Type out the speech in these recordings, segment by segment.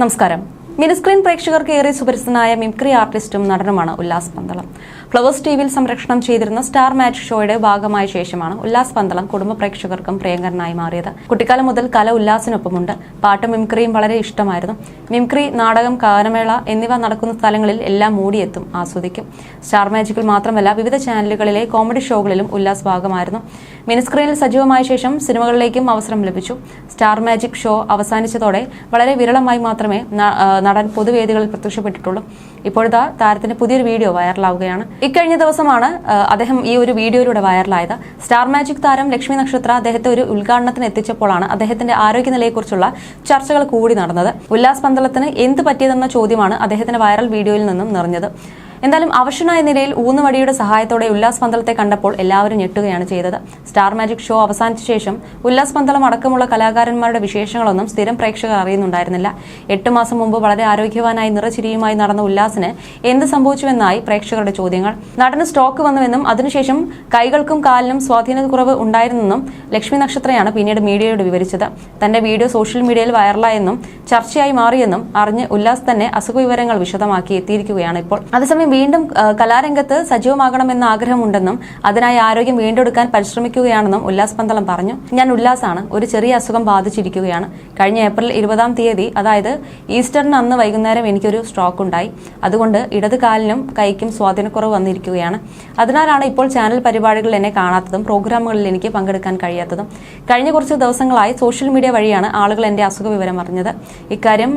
നമസ്കാരം. മിനിസ്ക്രീൻ പ്രേക്ഷകർക്ക് ഏറെ സുപരിചിതനായ മിമിക്രി ആർട്ടിസ്റ്റും നടനുമാണ് ഉല്ലാസ് പന്തളം. ഫ്ലവേഴ്സ് ടിവിയിൽ സംരക്ഷണം ചെയ്തിരുന്ന സ്റ്റാർ മാജിക് ഷോയുടെ ഭാഗമായ ശേഷമാണ് ഉല്ലാസ് പന്തളം കുടുംബ പ്രേക്ഷകർക്കും പ്രിയങ്കരനായി മാറിയത്. കുട്ടിക്കാലം മുതൽ കല ഉല്ലാസിനൊപ്പമുണ്ട്. പാട്ടും മിമിക്രിയും വളരെ ഇഷ്ടമായിരുന്നു. മിമിക്രി, നാടകം, ഗാനമേള എന്നിവ നടക്കുന്ന സ്ഥലങ്ങളിൽ എല്ലാം മൂടിയെത്തും, ആസ്വദിക്കും. സ്റ്റാർ മാജിക്കിൽ മാത്രമല്ല, വിവിധ ചാനലുകളിലെ കോമഡി ഷോകളിലും ഉല്ലാസ് ഭാഗമായിരുന്നു. മിനിസ്ക്രീനിൽ സജീവമായ ശേഷം സിനിമകളിലേക്കും അവസരം ലഭിച്ചു. സ്റ്റാർ മാജിക് ഷോ അവസാനിച്ചതോടെ വളരെ വിരളമായി മാത്രമേ നടൻ പൊതുവേദികളിൽ പ്രത്യക്ഷപ്പെട്ടിട്ടുള്ളൂ. ഇപ്പോഴത്തെ താരത്തിന്റെ പുതിയൊരു വീഡിയോ വൈറലാവുകയാണ്. ഇക്കഴിഞ്ഞ ദിവസമാണ് അദ്ദേഹം ഈ ഒരു വീഡിയോയിലൂടെ വൈറലായത്. സ്റ്റാർ മാജിക് താരം ലക്ഷ്മി നക്ഷത്ര അദ്ദേഹത്തെ ഒരു ഉദ്ഘാടനത്തിന് എത്തിച്ചപ്പോഴാണ് അദ്ദേഹത്തിന്റെ ആരോഗ്യനിലയെക്കുറിച്ചുള്ള ചർച്ചകൾ കൂടി നടന്നത്. ഉല്ലാസ് പന്തളത്തിന് എന്ത് പറ്റിയതെന്ന ചോദ്യമാണ് അദ്ദേഹത്തിന്റെ വൈറൽ വീഡിയോയിൽ നിന്നും നിറഞ്ഞത്. എന്തായാലും അവശനായ നിലയിൽ ഊന്നുവടിയുടെ സഹായത്തോടെ ഉല്ലാസ് പന്തളത്തെ കണ്ടപ്പോൾ എല്ലാവരും ഞെട്ടുകയാണ് ചെയ്തത്. സ്റ്റാർ മാജിക് ഷോ അവസാനിച്ച ശേഷം ഉല്ലാസ് പന്തളം അടക്കമുള്ള കലാകാരന്മാരുടെ വിശേഷങ്ങളൊന്നും സ്ഥിരം പ്രേക്ഷകർ അറിയുന്നുണ്ടായിരുന്നില്ല. 8 മാസം മുമ്പ് വളരെ ആരോഗ്യവാനായി നിറചിരിയുമായി നടന്ന ഉല്ലാസിന് എന്ത് സംഭവിച്ചുവെന്നായി പ്രേക്ഷകരുടെ ചോദ്യങ്ങൾ. നടന് സ്ട്രോക്ക് വന്നുവെന്നും അതിനുശേഷം കൈകൾക്കും കാലിനും സ്വാധീനക്കുറവ് ഉണ്ടായിരുന്നെന്നും ലക്ഷ്മി നക്ഷത്രയാണ് പിന്നീട് മീഡിയയോട് വിവരിച്ചത്. തന്റെ വീഡിയോ സോഷ്യൽ മീഡിയയിൽ വൈറലായെന്നും ചർച്ചയായി മാറിയെന്നും അറിഞ്ഞ് ഉല്ലാസ് തന്നെ അസുഖവിവരങ്ങൾ വിശദമാക്കി എത്തിയിരിക്കുകയാണ് ഇപ്പോൾ. അതേസമയം വീണ്ടും കലാരംഗത്ത് സജീവമാകണമെന്ന ആഗ്രഹമുണ്ടെന്നും അതിനായി ആരോഗ്യം വീണ്ടെടുക്കാൻ പരിശ്രമിക്കുകയാണെന്നും ഉല്ലാസ് പന്തളം പറഞ്ഞു. ഞാൻ ഉല്ലാസാണ്. ഒരു ചെറിയ അസുഖം ബാധിച്ചിരിക്കുകയാണ്. കഴിഞ്ഞ ഏപ്രിൽ 20-ാം തീയതി, അതായത് ഈസ്റ്ററിന് അന്ന് വൈകുന്നേരം എനിക്കൊരു സ്ട്രോക്ക് ഉണ്ടായി. അതുകൊണ്ട് ഇടത് കാലിനും കൈക്കും സ്വാധീനക്കുറവ് വന്നിരിക്കുകയാണ്. അതിനാലാണ് ഇപ്പോൾ ചാനൽ പരിപാടികളിൽ എന്നെ കാണാത്തതും പ്രോഗ്രാമുകളിൽ എനിക്ക് പങ്കെടുക്കാൻ കഴിയാത്തതും. കഴിഞ്ഞ കുറച്ച് ദിവസങ്ങളായി സോഷ്യൽ മീഡിയ വഴിയാണ് ആളുകൾ എന്റെ അസുഖ വിവരം അറിഞ്ഞത്. ഇക്കാര്യം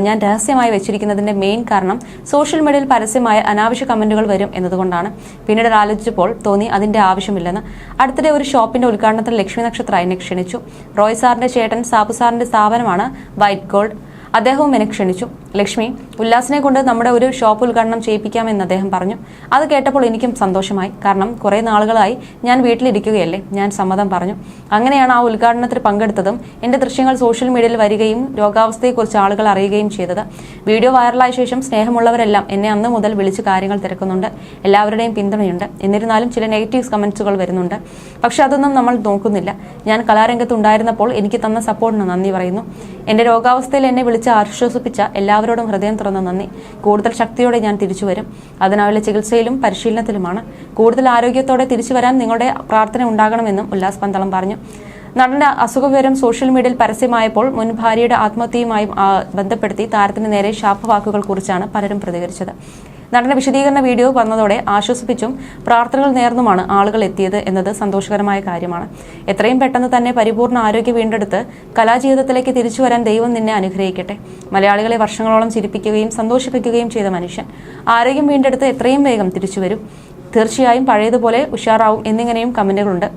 ഞാൻ രഹസ്യമായി വെച്ചിരിക്കുന്നതിന്റെ മെയിൻ കാരണം സോഷ്യൽ മീഡിയയിൽ പരസ്യമായ അനാവശ്യ കമന്റുകൾ വരും എന്നതുകൊണ്ടാണ്. പിന്നീട് ആലോചിച്ചപ്പോൾ തോന്നി അതിന്റെ ആവശ്യമില്ലെന്ന്. അടുത്തിടെ ഒരു ഷോപ്പിന്റെ ഉദ്ഘാടനത്തിൽ ലക്ഷ്മി നക്ഷത്ര എന്നെ ക്ഷണിച്ചു. റോയ് സാറിന്റെ ചേട്ടൻ സാബു സാറിന്റെ സ്ഥാപനമാണ് വൈറ്റ് ഗോൾഡ്. അദ്ദേഹവും എന്നെ ക്ഷണിച്ചു. ലക്ഷ്മി, ഉല്ലാസിനെ കൊണ്ട് നമ്മുടെ ഒരു ഷോപ്പ് ഉദ്ഘാടനം ചെയ്യിപ്പിക്കാമെന്ന് അദ്ദേഹം പറഞ്ഞു. അത് കേട്ടപ്പോൾ എനിക്കും സന്തോഷമായി. കാരണം കുറെ നാളുകളായി ഞാൻ വീട്ടിലിരിക്കുകയല്ലേ. ഞാൻ സമ്മതം പറഞ്ഞു. അങ്ങനെയാണ് ആ ഉദ്ഘാടനത്തിൽ പങ്കെടുത്തതും എന്റെ ദൃശ്യങ്ങൾ സോഷ്യൽ മീഡിയയിൽ വരികയും രോഗാവസ്ഥയെക്കുറിച്ച് ആളുകൾ അറിയുകയും ചെയ്തത്. വീഡിയോ വൈറലായ ശേഷം സ്നേഹമുള്ളവരെല്ലാം എന്നെ അന്ന് മുതൽ വിളിച്ച് കാര്യങ്ങൾ തിരക്കുന്നുണ്ട്. എല്ലാവരുടെയും പിന്തുണയുണ്ട്. എന്നിരുന്നാലും ചില നെഗറ്റീവ് കമന്റ്സുകൾ വരുന്നുണ്ട്. പക്ഷെ അതൊന്നും നമ്മൾ നോക്കുന്നില്ല. ഞാൻ കലാരംഗത്ത് ഉണ്ടായിരുന്നപ്പോൾ എനിക്ക് തന്ന സപ്പോർട്ടിന് നന്ദി പറയുന്നു. എന്റെ രോഗാവസ്ഥയിൽ എന്നെ വിളിച്ച് ആശ്വസിപ്പിച്ച എല്ലാവരോടും ഹൃദയം തുറന്ന നന്ദി. കൂടുതൽ ശക്തിയോടെ ഞാൻ തിരിച്ചു വരും. അതിനായുള്ള ചികിത്സയിലും പരിശീലനത്തിലുമാണ്. കൂടുതൽ ആരോഗ്യത്തോടെ തിരിച്ചു വരാൻ നിങ്ങളുടെ പ്രാർത്ഥന ഉണ്ടാകണമെന്നും ഉല്ലാസ് പന്തളം പറഞ്ഞു. നടന്റെ അസുഖവിവരം സോഷ്യൽ മീഡിയയിൽ പരസ്യമായപ്പോൾ മുൻ ഭാര്യയുടെ ആത്മഹത്യയുമായി ബന്ധപ്പെടുത്തി താരത്തിന് നേരെ ശാപവാക്കുകൾ കുറിച്ചാണ് പലരും പ്രതികരിച്ചത്. നടന്റെ വിശദീകരണ വീഡിയോ വന്നതോടെ ആശ്വസിപ്പിച്ചും പ്രാർത്ഥനകൾ നേർന്നുമാണ് ആളുകൾ എത്തിയത് എന്നത് സന്തോഷകരമായ കാര്യമാണ്. എത്രയും പെട്ടെന്ന് തന്നെ പരിപൂർണ്ണ ആരോഗ്യം വീണ്ടെടുത്ത് കലാജീവിതത്തിലേക്ക് തിരിച്ചു വരാൻ ദൈവം നിന്നെ അനുഗ്രഹിക്കട്ടെ. മലയാളികളെ വർഷങ്ങളോളം ചിരിപ്പിക്കുകയും സന്തോഷിപ്പിക്കുകയും ചെയ്ത മനുഷ്യൻ ആരോഗ്യം വീണ്ടെടുത്ത് എത്രയും വേഗം തിരിച്ചു വരും. തീർച്ചയായും പഴയതുപോലെ ഉഷാറാവും എന്നിങ്ങനെയും കമന്റുകളുണ്ട്.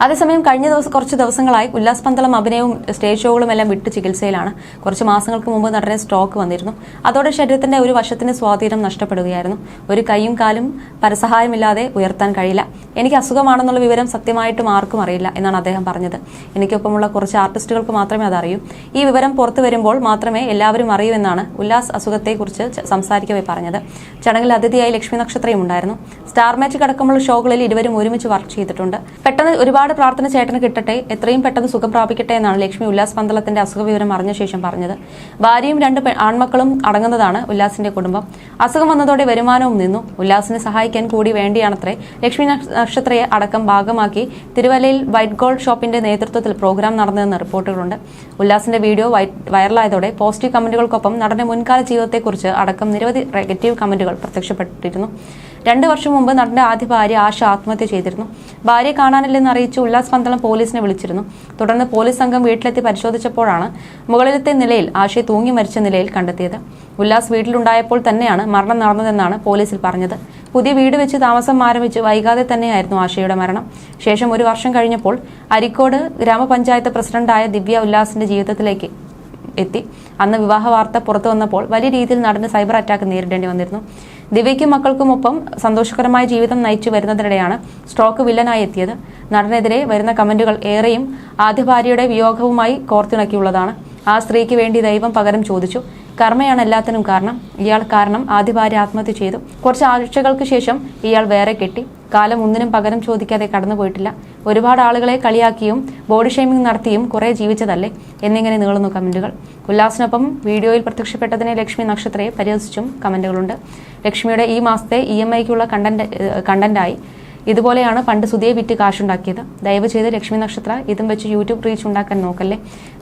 അതേസമയം കഴിഞ്ഞ കുറച്ച് ദിവസങ്ങളായി ഉല്ലാസ് പന്തളം അഭിനയവും സ്റ്റേജ് ഷോകളും എല്ലാം വിട്ട് ചികിത്സയിലാണ്. കുറച്ച് മാസങ്ങൾക്ക് മുമ്പ് നടനെ സ്ട്രോക്ക് വന്നിരുന്നു. അതോടെ ശരീരത്തിന്റെ ഒരു വശത്തിന് സ്വാധീനം നഷ്ടപ്പെടുകയായിരുന്നു. ഒരു കൈയും കാലും പരസഹായമില്ലാതെ ഉയർത്താൻ കഴിയില്ല. എനിക്ക് അസുഖമാണെന്നുള്ള വിവരം സത്യമായിട്ടും ആർക്കും അറിയില്ല എന്നാണ് അദ്ദേഹം പറഞ്ഞത്. എനിക്കൊപ്പമുള്ള കുറച്ച് ആർട്ടിസ്റ്റുകൾക്ക് മാത്രമേ അതറിയൂ. ഈ വിവരം പുറത്തു വരുമ്പോൾ മാത്രമേ എല്ലാവരും അറിയൂ എന്നാണ് ഉല്ലാസ് അസുഖത്തെക്കുറിച്ച് സംസാരിക്കവേ പറഞ്ഞത്. ചടങ്ങിൽ അതിഥിയായി ലക്ഷ്മി നക്ഷത്രയും ഉണ്ടായിരുന്നു. സ്റ്റാർ മാജിക് അടക്കമുള്ള ഷോകളിൽ ഇരുവരും ഒരുമിച്ച് വർക്ക് ചെയ്തിട്ടുണ്ട്. പെട്ടെന്ന് ഒരുപാട് പ്രാർത്ഥന ചേട്ടന് കിട്ടട്ടെ, എത്രയും പെട്ടെന്ന് സുഖം പ്രാപിക്കട്ടെ എന്നാണ് ലക്ഷ്മി ഉല്ലാസ് പന്തളത്തിന്റെ അസുഖവിവരം അറിഞ്ഞ ശേഷം പറഞ്ഞത്. ഭാര്യയും 2 ആൺമക്കളും അടങ്ങുന്നതാണ് ഉല്ലാസിന്റെ കുടുംബം. അസുഖം വന്നതോടെ വരുമാനവും നിന്നു. ഉല്ലാസിനെ സഹായിക്കാൻ കൂടി വേണ്ടിയാണത്രേ ലക്ഷ്മി നക്ഷത്രയെ അടക്കം ഭാഗമാക്കി തിരുവല്ലയിൽ വൈറ്റ് ഗോൾഡ് ഷോപ്പിന്റെ നേതൃത്വത്തിൽ പ്രോഗ്രാം നടന്നതെന്ന് റിപ്പോർട്ടുകളുണ്ട്. ഉല്ലാസിന്റെ വീഡിയോ വൈറലായതോടെ പോസിറ്റീവ് കമന്റുകൾക്കൊപ്പം നടന്റെ മുൻകാല ജീവിതത്തെക്കുറിച്ച് അടക്കം നിരവധി നെഗറ്റീവ് കമന്റുകൾ പ്രത്യക്ഷപ്പെട്ടിരുന്നു. 2 വർഷം മുമ്പ് നടന്റെ ആദ്യ ഭാര്യ ആശ ആത്മഹത്യ ചെയ്തിരുന്നു. ഭാര്യയെ കാണാനില്ലെന്ന് അറിയിച്ച് ഉല്ലാസ് പന്തളം പോലീസിനെ വിളിച്ചിരുന്നു. തുടർന്ന് പോലീസ് സംഘം വീട്ടിലെത്തി പരിശോധിച്ചപ്പോഴാണ് മുകളിലത്തെ നിലയിൽ ആശയെ തൂങ്ങി മരിച്ച നിലയിൽ കണ്ടെത്തിയത്. ഉല്ലാസ് വീട്ടിലുണ്ടായപ്പോൾ തന്നെയാണ് മരണം നടന്നതെന്നാണ് പോലീസിൽ പറഞ്ഞത്. പുതിയ വീട് വെച്ച് താമസം ആരംഭിച്ച് വൈകാതെ തന്നെയായിരുന്നു ആശയുടെ മരണം. ശേഷം 1 വർഷം കഴിഞ്ഞപ്പോൾ അരിക്കോട് ഗ്രാമപഞ്ചായത്ത് പ്രസിഡന്റായ ദിവ്യ ഉല്ലാസിന്റെ ജീവിതത്തിലേക്ക് എത്തി. അന്ന് വിവാഹ വാർത്ത പുറത്തു വന്നപ്പോൾ വലിയ രീതിയിൽ നടന് സൈബർ അറ്റാക്ക് നേരിടേണ്ടി വന്നിരുന്നു. ദിവ്യയ്ക്കും മക്കൾക്കുമൊപ്പം സന്തോഷകരമായ ജീവിതം നയിച്ചു വരുന്നതിനിടെയാണ് സ്ട്രോക്ക് വില്ലനായി എത്തിയത്. നടനെതിരെ വരുന്ന കമന്റുകൾ ഏറെയും ആദ്യ ഭാര്യയുടെ വിയോഗവുമായി കോർത്തിണക്കിയുള്ളതാണ്. ആ സ്ത്രീക്ക് വേണ്ടി ദൈവം പകരം ചോദിച്ചു. കർമ്മയാണ് എല്ലാത്തിനും കാരണം. ഇയാൾ കാരണം ആദ്യ ഭാര്യ ആത്മഹത്യ ചെയ്തു. കുറച്ച് ആഴ്ചകൾക്ക് ശേഷം ഇയാൾ വേറെ കെട്ടി. കാലം ഒന്നിനും പകരം ചോദിക്കാതെ കടന്നുപോയിട്ടില്ല. ഒരുപാട് ആളുകളെ കളിയാക്കിയും ബോഡി ഷേമിംഗ് നടത്തിയും കുറെ ജീവിച്ചതല്ലേ എന്നിങ്ങനെ നീളുന്നു കമന്റുകൾ. ഉല്ലാസിനൊപ്പം വീഡിയോയിൽ പ്രത്യക്ഷപ്പെട്ടതിനെ ലക്ഷ്മി നക്ഷത്രയെ പരിഹസിച്ചും കമന്റുകളുണ്ട്. ലക്ഷ്മിയുടെ ഈ മാസത്തെ EMIക്കുള്ള കണ്ടന്റായി ഇതുപോലെയാണ് പണ്ട് സുധിയെ വിറ്റ് കാശുണ്ടാക്കിയത്. ദയവ് ചെയ്ത് ലക്ഷ്മി നക്ഷത്ര ഇതും വെച്ച് യൂട്യൂബ് റീച്ച് ഉണ്ടാക്കാൻ നോക്കല്ലേ.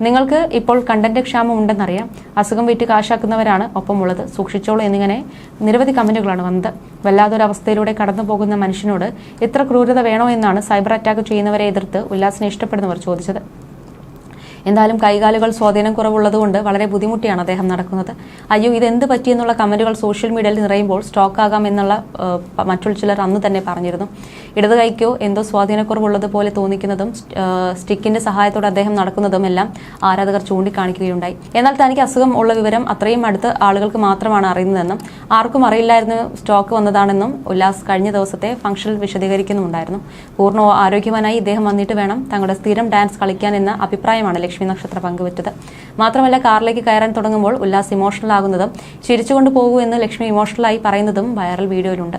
നിങ്ങൾക്ക് ഇപ്പോൾ കണ്ടന്റ് ക്ഷാമം ഉണ്ടെന്നറിയാം. അസുഖം വിറ്റ് കാശാക്കുന്നവരാണ് ഒപ്പമുള്ളത്, സൂക്ഷിച്ചോളൂ എന്നിങ്ങനെ നിരവധി കമന്റുകളാണ് വന്നത്. വല്ലാത്തൊരവസ്ഥയിലൂടെ കടന്നു പോകുന്ന മനുഷ്യനോട് ഇത്ര ക്രൂരത വേണോ എന്നാണ് സൈബർ അറ്റാക്ക് ചെയ്യുന്നവരെ എതിർത്ത് ഉല്ലാസിനെ ഇഷ്ടപ്പെടുന്നവർ ചോദിച്ചത്. എന്തായാലും കൈകാലുകൾ സ്വാധീനം കുറവുള്ളതുകൊണ്ട് വളരെ ബുദ്ധിമുട്ടിയാണ് അദ്ദേഹം നടക്കുന്നത്. അയ്യോ ഇതെന്ത് പറ്റിയെന്നുള്ള കമന്റുകൾ സോഷ്യൽ മീഡിയയിൽ നിറയുമ്പോൾ സ്റ്റോക്ക് ആകാം എന്നുള്ള മറ്റുള്ള ചിലർ അന്ന് തന്നെ പറഞ്ഞിരുന്നു. ഇടത് കൈക്കോ എന്തോ സ്വാധീനക്കുറവുള്ളതുപോലെ തോന്നിക്കുന്നതും സ്റ്റിക്കിന്റെ സഹായത്തോടെ അദ്ദേഹം നടക്കുന്നതും എല്ലാം ആരാധകർ ചൂണ്ടിക്കാണിക്കുകയുണ്ടായി. എന്നാൽ തനിക്ക് അസുഖം ഉള്ള വിവരം അത്രയും അടുത്ത ആളുകൾക്ക് മാത്രമാണ് അറിയുന്നതെന്നും ആർക്കും അറിയില്ലായിരുന്നു സ്റ്റോക്ക് വന്നതാണെന്നും ഉല്ലാസ് കഴിഞ്ഞ ദിവസത്തെ ഫംഗ്ഷനിൽ വിശദീകരിക്കുന്നുണ്ടായിരുന്നു. പൂർണ്ണ ആരോഗ്യവാനായി ഇദ്ദേഹം വന്നിട്ട് വേണം തങ്ങളുടെ സ്ഥിരം ഡാൻസ് കളിക്കാൻ എന്ന അഭിപ്രായമാണ് ലക്ഷ്മി നക്ഷത്ര പങ്കുവച്ചത്. മാത്രമല്ല കാറിലേക്ക് കയറാൻ തുടങ്ങുമ്പോൾ ഉല്ലാസ് ഇമോഷണൽ ആകുന്നതും ചിരിച്ചുകൊണ്ട് പോകൂ എന്ന് ലക്ഷ്മി ഇമോഷണലായി പറയുന്നതും വൈറൽ വീഡിയോയിലുണ്ട്.